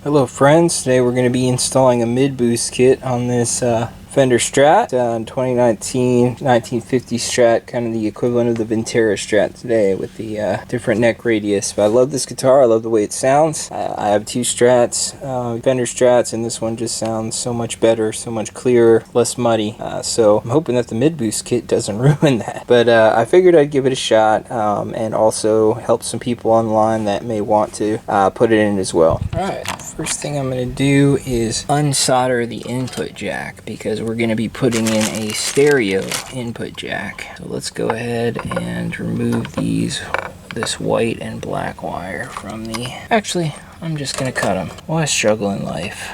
Hello friends, today we're going to be installing a mid-boost kit on this Fender Strat, 2019 1950 Strat, kind of the equivalent of the Ventera Strat today with the different neck radius. But I love this guitar, I love the way it sounds. I have two Strats, Fender Strats, and this one just sounds so much better, so much clearer, less muddy. So I'm hoping that the mid-boost kit doesn't ruin that. But I figured I'd give it a shot and also help some people online that may want to put it in as well. Alright, first thing I'm going to do is unsolder the input jack because we're going to be putting in a stereo input jack. So let's go ahead and remove this white and black wire from the... Actually, I'm just going to cut them. Why struggle in life?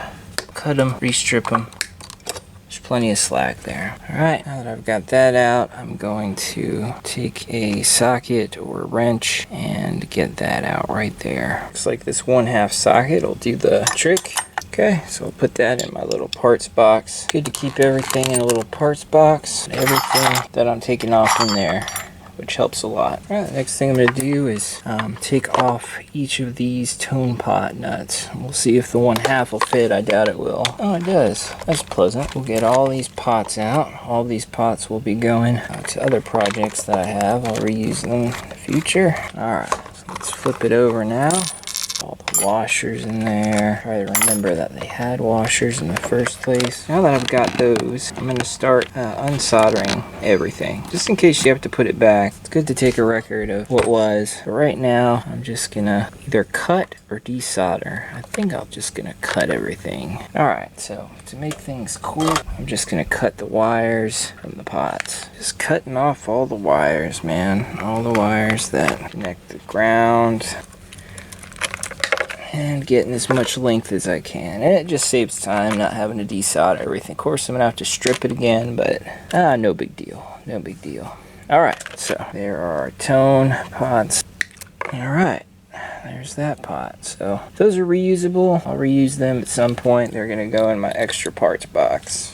Cut them, restrip them. There's plenty of slack there. Alright, now that I've got that out, I'm going to take a socket or wrench and get that out right there. Looks like this 1/2 socket will do the trick. Okay, so I'll put that in my little parts box. Good to keep everything in a little parts box. Everything that I'm taking off in there, which helps a lot. Alright, the next thing I'm going to do is take off each of these tone pot nuts. We'll see if the 1/2 will fit. I doubt it will. Oh, it does. That's pleasant. We'll get all these pots out. All these pots will be going to other projects that I have. I'll reuse them in the future. Alright, so let's flip it over now. All the washers in there. Try to remember that they had washers in the first place. Now that I've got those, I'm going to start unsoldering everything. Just in case you have to put it back, it's good to take a record of what was. But right now, I'm just going to either cut or desolder. I think I'm just going to cut everything. Alright, so to make things quick, I'm just going to cut the wires from the pots. Just cutting off all the wires, man. All the wires that connect the ground. And getting as much length as I can. And it just saves time not having to desolder everything. Of course, I'm going to have to strip it again, but no big deal. No big deal. Alright, so there are our tone pots. Alright, there's that pot. So those are reusable. I'll reuse them at some point. They're going to go in my extra parts box.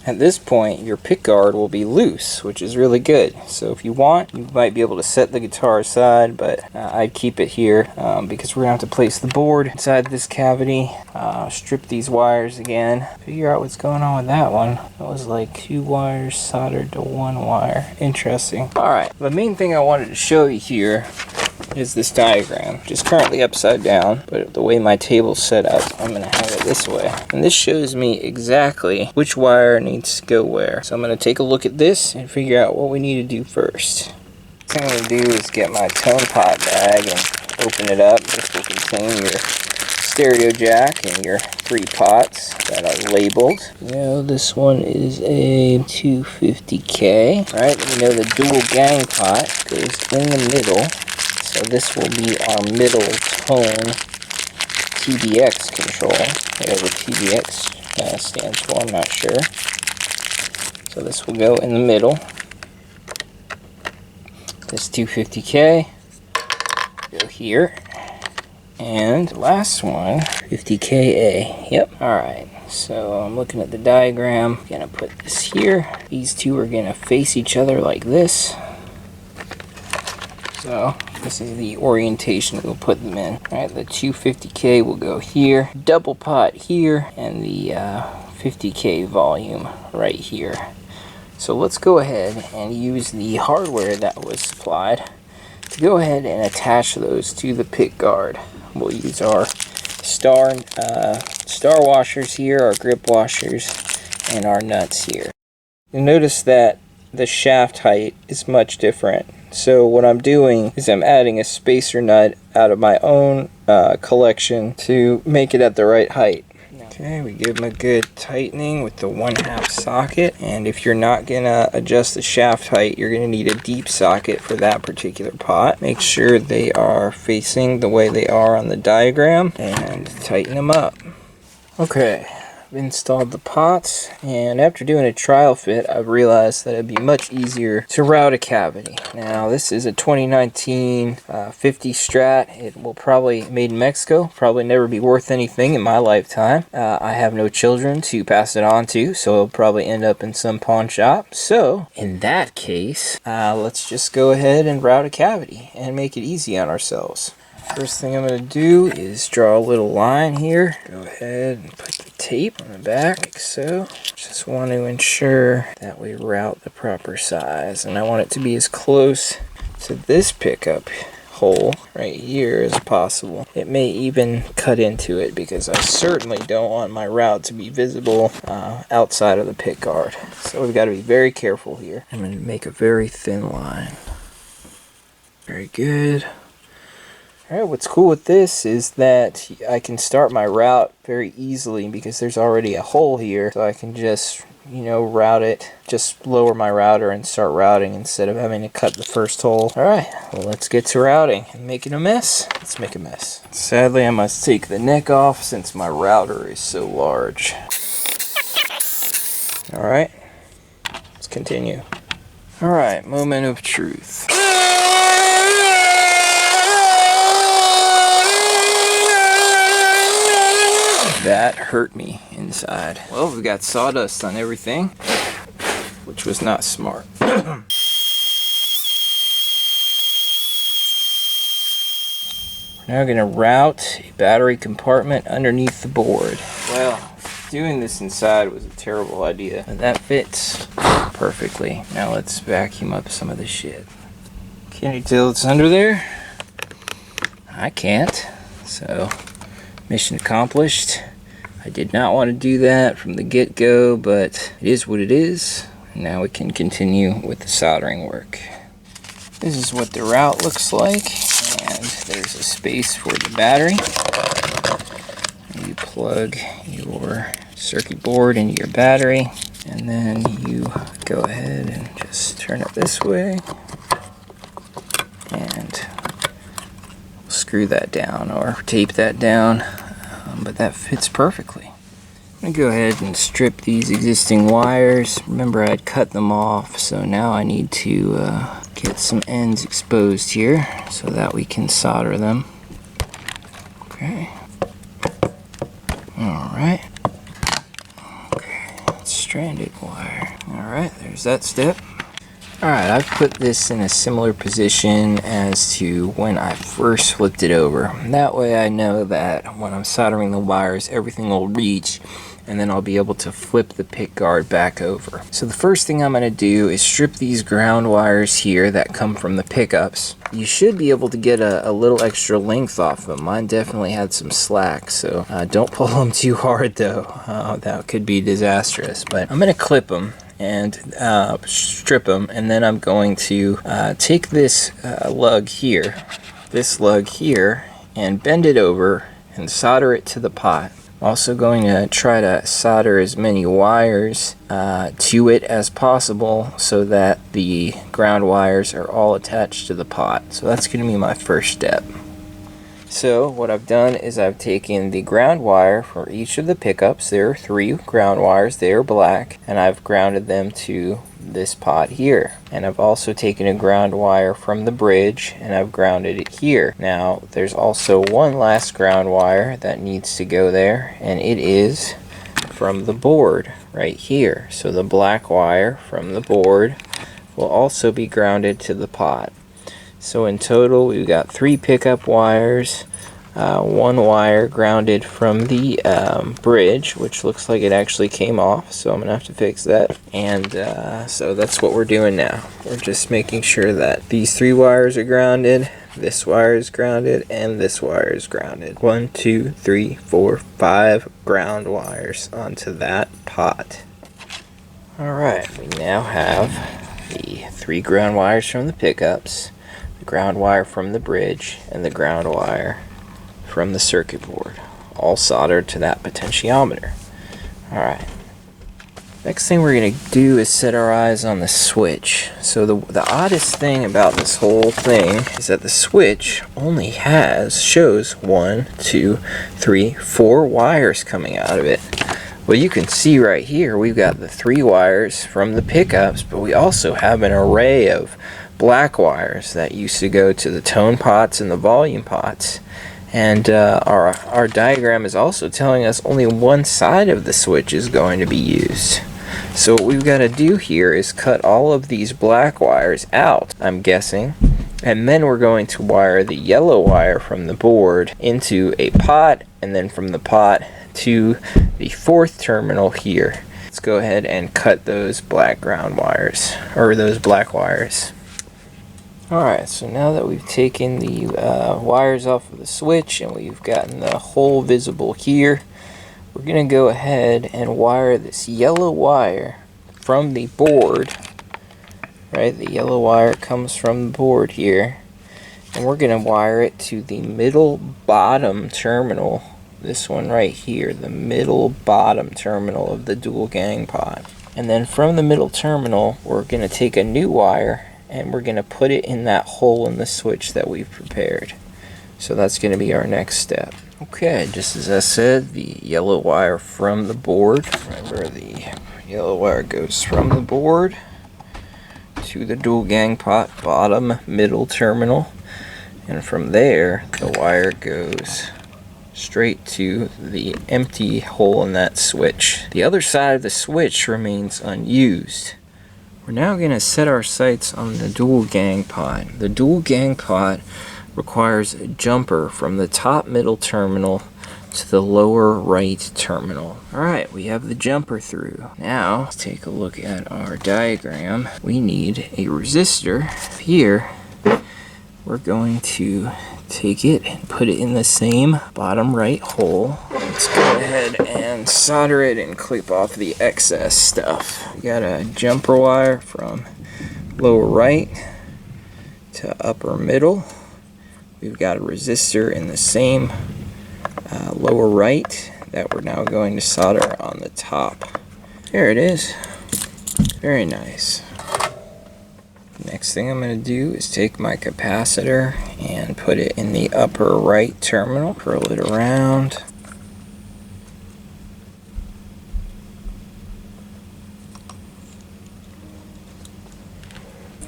At this point, your pick guard will be loose, which is really good. So if you want, you might be able to set the guitar aside, but I'd keep it here because we're going to have to place the board inside this cavity, strip these wires again, figure out what's going on with that one. That was like 2 wires soldered to 1 wire. Interesting. Alright, the main thing I wanted to show you here is this diagram, which is currently upside down, but the way my table's set up, I'm going to have it this way. And this shows me exactly which wire needs to go where. So I'm going to take a look at this and figure out what we need to do first. What I'm going to do is get my tone pot bag and open it up. This will contain your stereo jack and your 3 pots that are labeled. Now this one is a 250K. Alright, we know the dual gang pot goes in the middle. So this will be our middle tone TBX control, whatever TBX stands for, I'm not sure. So this will go in the middle. This 250K go here. And the last one, 50KA. Yep. Alright, so I'm looking at the diagram. I'm gonna put this here. These two are gonna face each other like this. So this is the orientation we'll put them in. Alright, the 250K will go here, double pot here, and the 50K volume right here. So let's go ahead and use the hardware that was supplied to go ahead and attach those to the pick guard. We'll use our star washers here, our grip washers, and our nuts here. You'll notice that the shaft height is much different. So what I'm doing is I'm adding a spacer nut out of my own collection to make it at the right height. Okay, we give them a good tightening with the 1/2 socket, and if you're not gonna adjust the shaft height, you're gonna need a deep socket for that particular pot. Make sure they are facing the way they are on the diagram and tighten them up. Okay, I've installed the pots, and after doing a trial fit, I've realized that it'd be much easier to route a cavity. Now, this is a 2019 50 Strat. It will probably made in Mexico, probably never be worth anything in my lifetime. I have no children to pass it on to, so it'll probably end up in some pawn shop. So, in that case, let's just go ahead and route a cavity and make it easy on ourselves. First thing I'm going to do is draw a little line here. Go ahead and put the tape on the back like so. Just want to ensure that we route the proper size, and I want it to be as close to this pickup hole right here as possible. It may even cut into it because I certainly don't want my route to be visible outside of the pick guard. So we've got to be very careful here. I'm going to make a very thin line. Very good. Alright, what's cool with this is that I can start my route very easily because there's already a hole here, so I can just, you know, route it, just lower my router and start routing instead of having to cut the first hole. Alright, well, let's get to routing and making a mess. Let's make a mess. Sadly, I must take the neck off since my router is so large. Alright, let's continue. Alright, moment of truth. That hurt me inside. Well, we've got sawdust on everything, which was not smart. We're now going to route a battery compartment underneath the board. Well, doing this inside was a terrible idea, but that fits perfectly. Now let's vacuum up some of this shit. Can you tell it's under there? I can't. So, mission accomplished. I did not want to do that from the get-go, but it is what it is. Now we can continue with the soldering work. This is what the route looks like, and there's a space for the battery. You plug your circuit board into your battery, and then you go ahead and just turn it this way, and screw that down or tape that down. But that fits perfectly. I'm going to go ahead and strip these existing wires. Remember, I'd cut them off, so now I need to get some ends exposed here so that we can solder them. Okay. Alright. Okay, stranded wire. Alright, there's that step. Alright, I've put this in a similar position as to when I first flipped it over. That way I know that when I'm soldering the wires, everything will reach, and then I'll be able to flip the pick guard back over. So the first thing I'm going to do is strip these ground wires here that come from the pickups. You should be able to get a little extra length off them. Mine definitely had some slack, so don't pull them too hard though. That could be disastrous. But I'm going to clip them and strip them, and then I'm going to take this lug here, and bend it over and solder it to the pot. I'm also going to try to solder as many wires to it as possible so that the ground wires are all attached to the pot. So that's going to be my first step. So what I've done is I've taken the ground wire for each of the pickups. There are 3 ground wires, they are black, and I've grounded them to this pot here. And I've also taken a ground wire from the bridge and I've grounded it here. Now there's also one last ground wire that needs to go there, and it is from the board right here. So the black wire from the board will also be grounded to the pot. So in total we've got 3 pickup wires, 1 wire grounded from the bridge, which looks like it actually came off, so I'm gonna have to fix that. And so that's what we're doing now. We're just making sure that these 3 wires are grounded, this wire is grounded, and this wire is grounded. 1, 2, 3, 4, 5 ground wires onto that pot. Alright, we now have the 3 ground wires from the pickups, the ground wire from the bridge, and the ground wire from the circuit board, all soldered to that potentiometer. Alright, next thing we're going to do is set our eyes on the switch. So the oddest thing about this whole thing is that the switch only shows 1, 2, 3, 4 wires coming out of it. Well, you can see right here we've got the 3 wires from the pickups, but we also have an array of black wires that used to go to the tone pots and the volume pots. And our diagram is also telling us only one side of the switch is going to be used. So what we've got to do here is cut all of these black wires out, I'm guessing, And then we're going to wire the yellow wire from the board into a pot, and then from the pot to the fourth terminal here. Let's go ahead and cut those black ground wires, or those black wires. Alright, so now that we've taken the wires off of the switch and we've gotten the hole visible here, we're going to go ahead and wire this yellow wire from the board. Right, the yellow wire comes from the board here, and we're going to wire it to the middle bottom terminal, this one right here, the middle bottom terminal of the dual gang pot. And then from the middle terminal, we're going to take a new wire and we're going to put it in that hole in the switch that we've prepared. So that's going to be our next step. Okay, just as I said, the yellow wire from the board, remember the yellow wire goes from the board to the dual gang pot bottom middle terminal, and from there the wire goes straight to the empty hole in that switch. The other side of the switch remains unused. We're now going to set our sights on the dual gang pot. The dual gang pot requires a jumper from the top middle terminal to the lower right terminal. Alright, we have the jumper through. Now, let's take a look at our diagram. We need a resistor. Here, we're going to take it and put it in the same bottom right hole. Let's go ahead and solder it and clip off the excess stuff. We got a jumper wire from lower right to upper middle. We've got a resistor in the same lower right that we're now going to solder on the top. There it is. Very nice. Next thing I'm going to do is take my capacitor and put it in the upper right terminal, curl it around.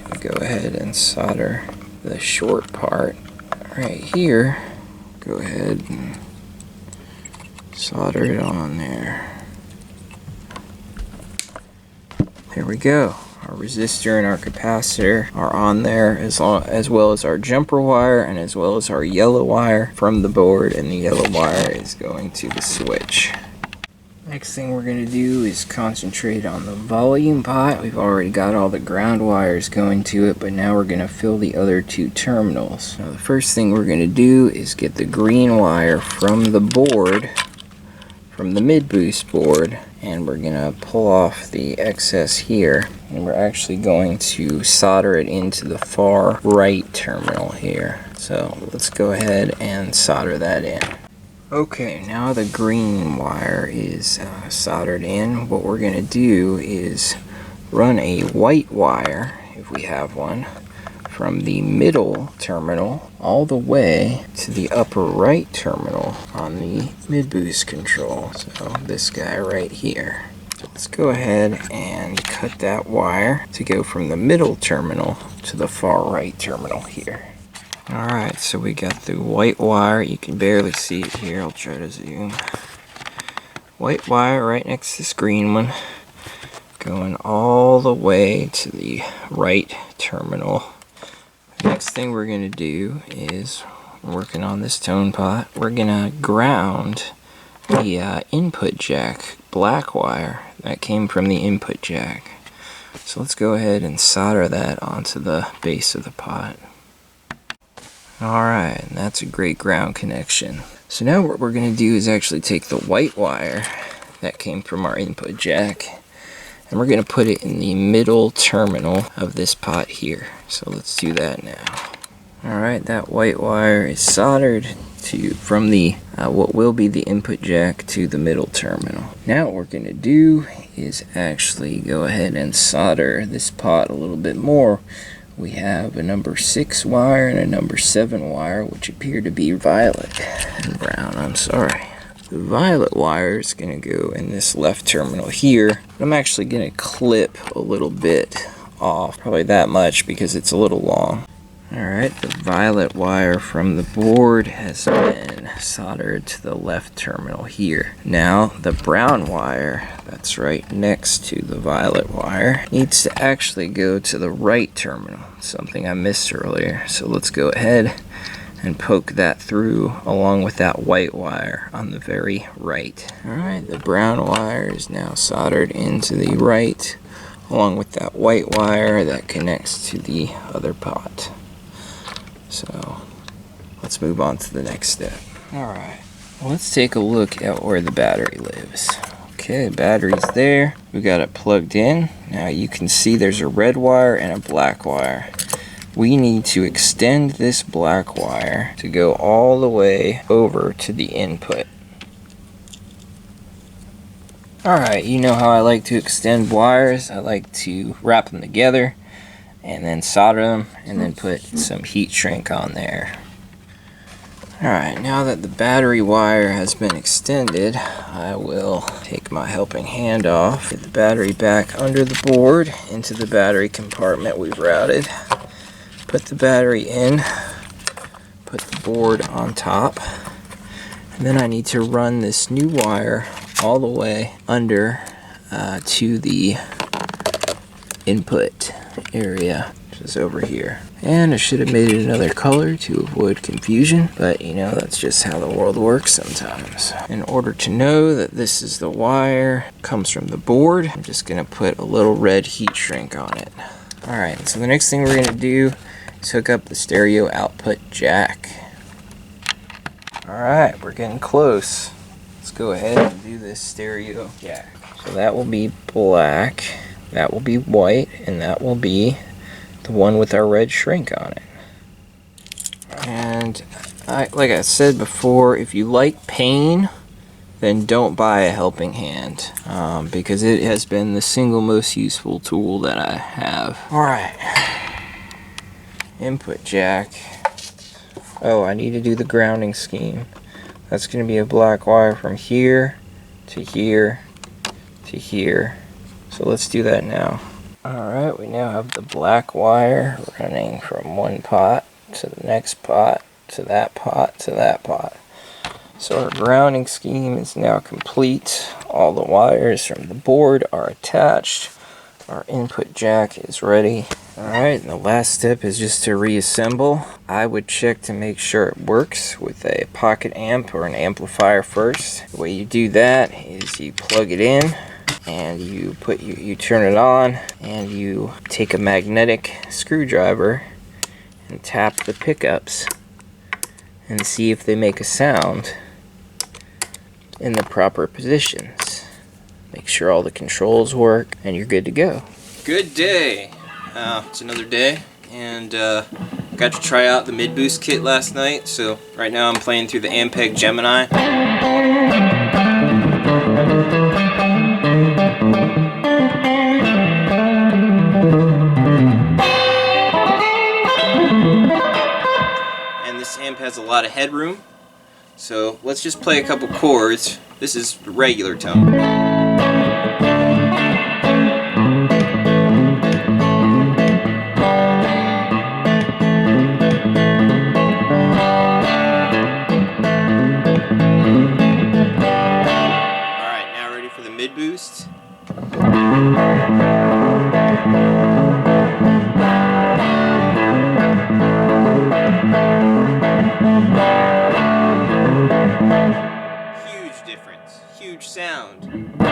And go ahead and solder the short part right here. Go ahead and solder it on there. There we go. Our resistor and our capacitor are on there, as well as our jumper wire and as well as our yellow wire from the board, and the yellow wire is going to the switch. Next thing we're going to do is concentrate on the volume pot. We've already got all the ground wires going to it, but now we're going to fill the other two terminals. Now the first thing we're going to do is get the green wire from the board, from the mid-boost board, and we're going to pull off the excess here, and we're actually going to solder it into the far right terminal here. So let's go ahead and solder that in. Okay, now the green wire is soldered in. What we're going to do is run a white wire, if we have one, from the middle terminal all the way to the upper right terminal on the mid-boost control. So this guy right here. Let's go ahead and cut that wire to go from the middle terminal to the far right terminal here. Alright, so we got the white wire. You can barely see it here. I'll try to zoom. White wire right next to this green one, going all the way to the right terminal. Next thing we're going to do is, working on this tone pot, we're going to ground the input jack black wire that came from the input jack. So let's go ahead and solder that onto the base of the pot. Alright, and that's a great ground connection. So now what we're going to do is actually take the white wire that came from our input jack, and we're going to put it in the middle terminal of this pot here. So let's do that now. Alright, that white wire is soldered from the what will be the input jack to the middle terminal. Now what we're going to do is actually go ahead and solder this pot a little bit more. We have a number 6 wire and a number 7 wire, which appear to be violet and brown. I'm sorry. The violet wire is going to go in this left terminal here. I'm actually going to clip a little bit off, probably that much because it's a little long. Alright, the violet wire from the board has been soldered to the left terminal here. Now the brown wire That's right next to the violet wire. Needs to actually go to the right terminal, something I missed earlier. So let's go ahead and poke that through along with that white wire on the very right. Alright, the brown wire is now soldered into the right along with that white wire that connects to the other pot. So let's move on to the next step. Alright, let's take a look at where the battery lives. Okay, battery's there. We got it plugged in. Now you can see there's a red wire and a black wire. We need to extend this black wire to go all the way over to the input. Alright, you know how I like to extend wires. I like to wrap them together and then solder them and then put some heat shrink on there. Alright, now that the battery wire has been extended, I will take my helping hand off, get the battery back under the board into the battery compartment we've routed, put the battery in, put the board on top, and then I need to run this new wire all the way under to the input area, which is over here. And I should have made it another color to avoid confusion, but you know, that's just how the world works sometimes. In order to know that this is the wire, comes from the board, I'm just gonna put a little red heat shrink on it. Alright, so the next thing we're gonna do is hook up the stereo output jack. Alright, we're getting close. Let's go ahead and do this stereo jack. So that will be black, that will be white, and that will be the one with our red shrink on it. And like I said before, if you like pain, then don't buy a helping hand, because it has been the single most useful tool that I have. Alright, input jack. Oh, I need to do the grounding scheme. That's going to be a black wire from here to here to here. So let's do that now. Alright, we now have the black wire running from one pot to the next pot to that pot to that pot. So our grounding scheme is now complete. All the wires from the board are attached. Our input jack is ready. Alright, and the last step is just to reassemble. I would check to make sure it works with a pocket amp or an amplifier first. The way you do that is you plug it in and you turn it on, and you take a magnetic screwdriver and tap the pickups and see if they make a sound in the proper positions. Make sure all the controls work and you're good to go. Good day. It's another day, and got to try out the Mid-boost kit last night, so right now I'm playing through the Ampeg Gemini. And this amp has a lot of headroom, so let's just play a couple chords. This is the regular tone. Mid-boost. Huge difference, huge sound. I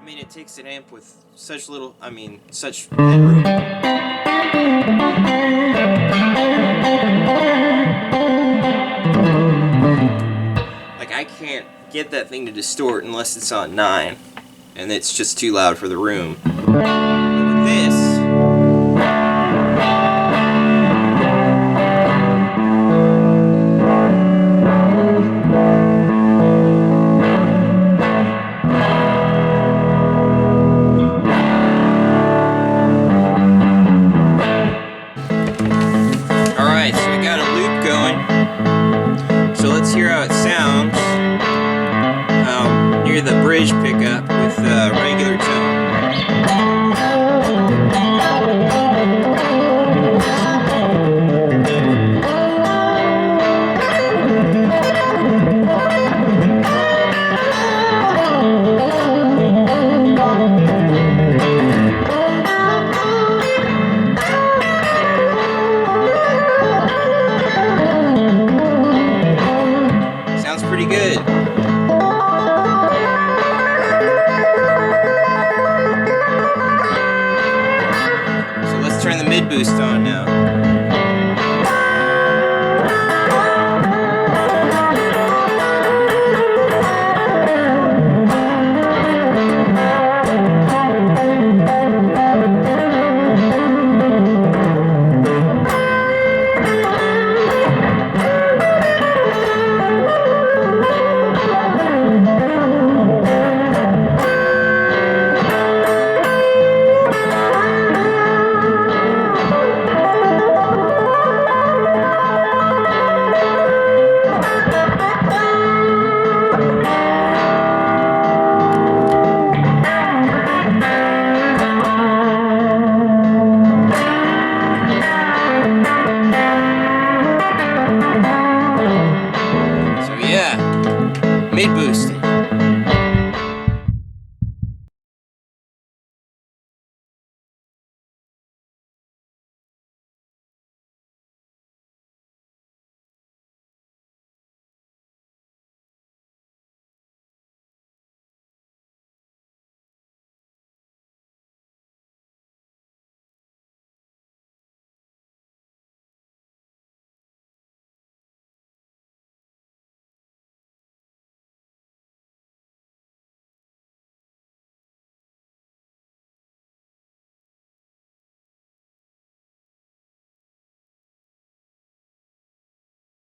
mean, it takes an amp with such little, such headroom. I can't get that thing to distort unless it's on 9, and it's just too loud for the room. But with this, alright, so we got a loop going. So let's hear how it sounds near the bridge pickup with regular tone. mid-boost on now.